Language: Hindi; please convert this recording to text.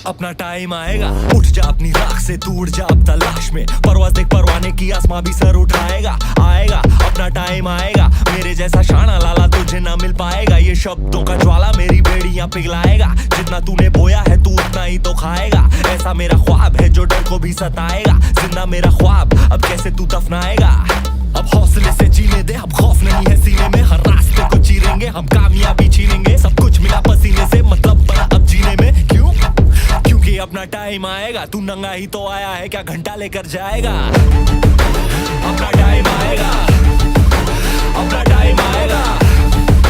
अपना टाइम आएगा। उठ जा अपनी राख से, तू उड़ जा अब तलाश में, परवाज़ देख परवाने की, आसमां भी सर उठाएगा। आएगा अपना टाइम आएगा, मेरे जैसा शाना लाला तुझे ना मिल पाएगा। ये शब्दों का ज्वाला मेरी बेड़ियां पिघलाएगा, जितना तूने बोया है तू उतना ही तो खाएगा। ऐसा मेरा ख्वाब है जो डर को भी सताएगा, जिंदा मेरा ख्वाब अब कैसे तू दफनाएगा। अब हौसले से जीने दे, अब खौफ नहीं है सीने में, हर रास्ते को चीरेंगे हम, कामयाबी छीनेंगे। सब कुछ मिला पसीने से, मतलब बड़ा अब जीने में। क्यों? क्योंकि अपना टाइम आएगा। तू नंगा ही तो आया है, क्या घंटा लेकर जाएगा? अपना टाइम आएगा, अपना टाइम आएगा।